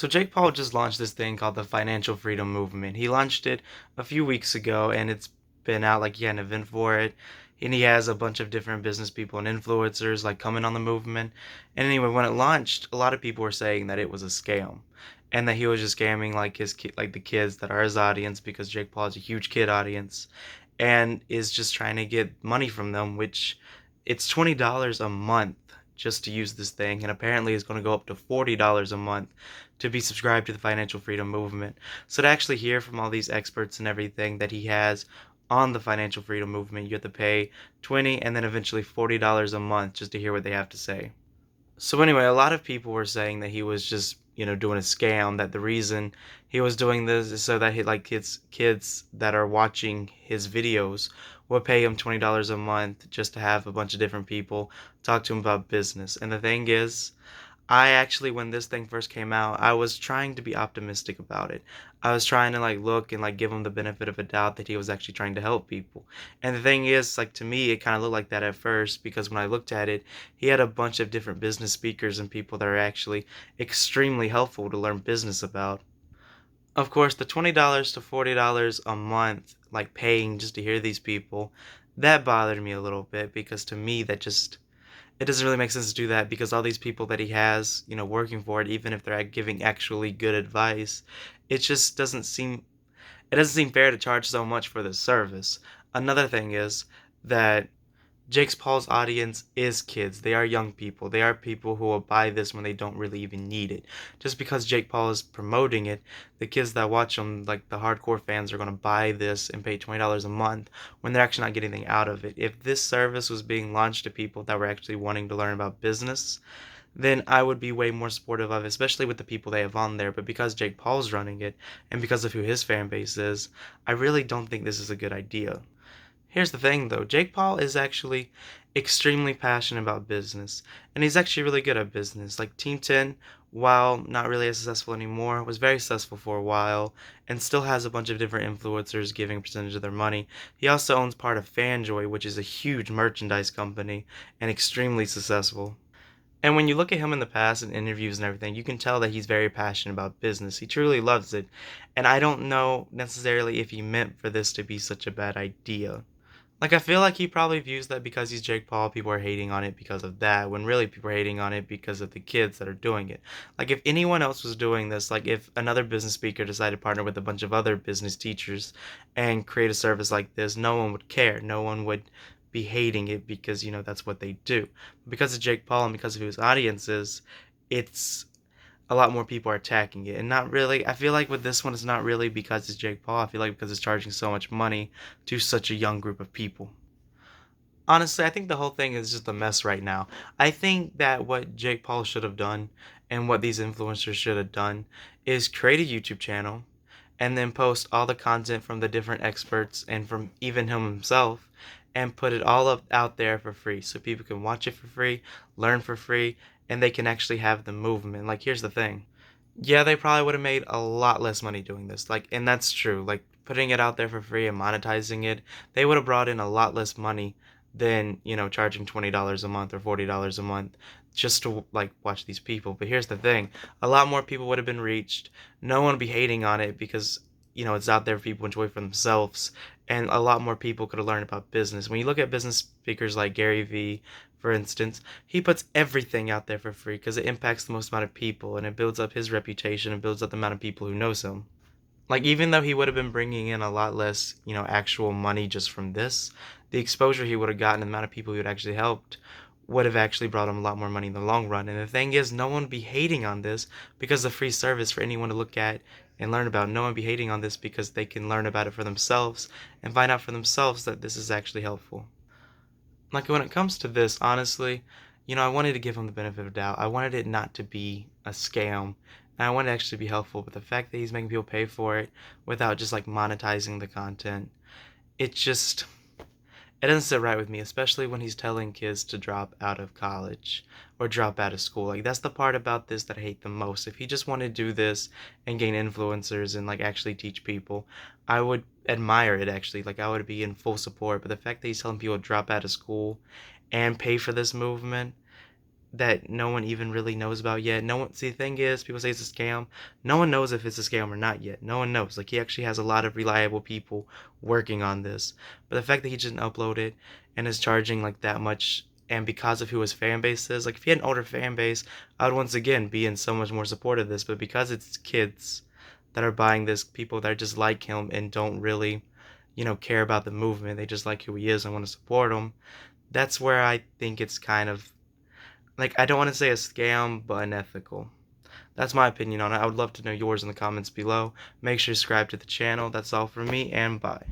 So Jake Paul just launched this thing called the Financial Freedom Movement. He launched it a few weeks ago and it's been out, like he had an event for it. And he has a bunch of different business people and influencers like coming on the movement. And anyway, when it launched, a lot of people were saying that it was a scam and that he was just scamming like like the kids that are his audience, because Jake Paul is a huge kid audience and is just trying to get money from them, which it's $20 a month just to use this thing, and apparently it's going to go up to $40 a month to be subscribed to the financial freedom movement. So to actually hear from all these experts and everything that he has on the financial freedom movement, you have to pay 20 and then eventually $40 a month just to hear what they have to say. So anyway, a lot of people were saying that he was just, doing a scam, that the reason he was doing this is so that he, like kids that are watching his videos would pay him $20 a month just to have a bunch of different people talk to him about business. And the thing is, I actually, when this thing first came out, I was trying to be optimistic about it. I was trying to like look and like give him the benefit of a doubt that he was actually trying to help people. And the thing is, like to me, it kind of looked like that at first, because when I looked at it, he had a bunch of different business speakers and people that are actually extremely helpful to learn business about. Of course, the $20 to $40 a month, like paying just to hear these people, that bothered me a little bit, because to me that just, it doesn't really make sense to do that, because all these people that he has, working for it, even if they're giving actually good advice, it just doesn't seem fair to charge so much for this service. Another thing is that Jake Paul's audience is kids. They are young people. They are people who will buy this when they don't really even need it. Just because Jake Paul is promoting it, the kids that watch him, like the hardcore fans, are going to buy this and pay $20 a month when they're actually not getting anything out of it. If this service was being launched to people that were actually wanting to learn about business, then I would be way more supportive of it, especially with the people they have on there. But because Jake Paul's running it and because of who his fan base is, I really don't think this is a good idea. Here's the thing though, Jake Paul is actually extremely passionate about business, and he's actually really good at business. Like Team 10, while not really as successful anymore, was very successful for a while and still has a bunch of different influencers giving a percentage of their money. He also owns part of FanJoy, which is a huge merchandise company and extremely successful. And when you look at him in the past in interviews and everything, you can tell that he's very passionate about business. He truly loves it. And I don't know necessarily if he meant for this to be such a bad idea. Like, I feel like he probably views that because he's Jake Paul, people are hating on it because of that, when really people are hating on it because of the kids that are doing it. Like, if anyone else was doing this, like if another business speaker decided to partner with a bunch of other business teachers and create a service like this, no one would care. No one would be hating it because, that's what they do. But because of Jake Paul and because of who his audience is, it's a lot more people are attacking it. And not really, I feel like with this one, it's not really because it's Jake Paul. I feel like because it's charging so much money to such a young group of people. Honestly, I think the whole thing is just a mess right now. I think that what Jake Paul should have done and what these influencers should have done is create a YouTube channel and then post all the content from the different experts and from even him himself, and put it all up out there for free so people can watch it for free, learn for free, and they can actually have the movement. Like, here's the thing. Yeah, they probably would have made a lot less money doing this. Like, and that's true. Like, putting it out there for free and monetizing it, they would have brought in a lot less money than, charging $20 a month or $40 a month just to like watch these people. But here's the thing. A lot more people would have been reached. No one would be hating on it because, it's out there for people to enjoy for themselves. And a lot more people could have learned about business. When you look at business speakers like Gary Vee, for instance, he puts everything out there for free because it impacts the most amount of people and it builds up his reputation and builds up the amount of people who knows him. Like, even though he would have been bringing in a lot less, actual money just from this, the exposure he would have gotten and the amount of people he would actually helped would have actually brought him a lot more money in the long run. And the thing is, no one would be hating on this because of free service for anyone to look at and learn about. No one would be hating on this because they can learn about it for themselves and find out for themselves that this is actually helpful. Like, when it comes to this, honestly, I wanted to give him the benefit of the doubt. I wanted it not to be a scam. And I wanted it actually to be helpful. But the fact that he's making people pay for it without just like monetizing the content, it just, it doesn't sit right with me, especially when he's telling kids to drop out of college or drop out of school. Like, that's the part about this that I hate the most. If he just wanted to do this and gain influencers and like actually teach people, I would admire it actually. Like, I would be in full support. But the fact that he's telling people to drop out of school and pay for this movement, that no one even really knows about yet. No one, see, the thing is, people say it's a scam. No one knows if it's a scam or not yet. No one knows. Like, he actually has a lot of reliable people working on this. But the fact that he just didn't upload it and is charging like that much, and because of who his fan base is, like if he had an older fan base, I would once again be in so much more support of this. But because it's kids that are buying this, people that just like him and don't really, care about the movement, they just like who he is and want to support him. That's where I think it's kind of like, I don't want to say a scam, but unethical. That's my opinion on it. I would love to know yours in the comments below. Make sure to subscribe to the channel. That's all from me, and bye.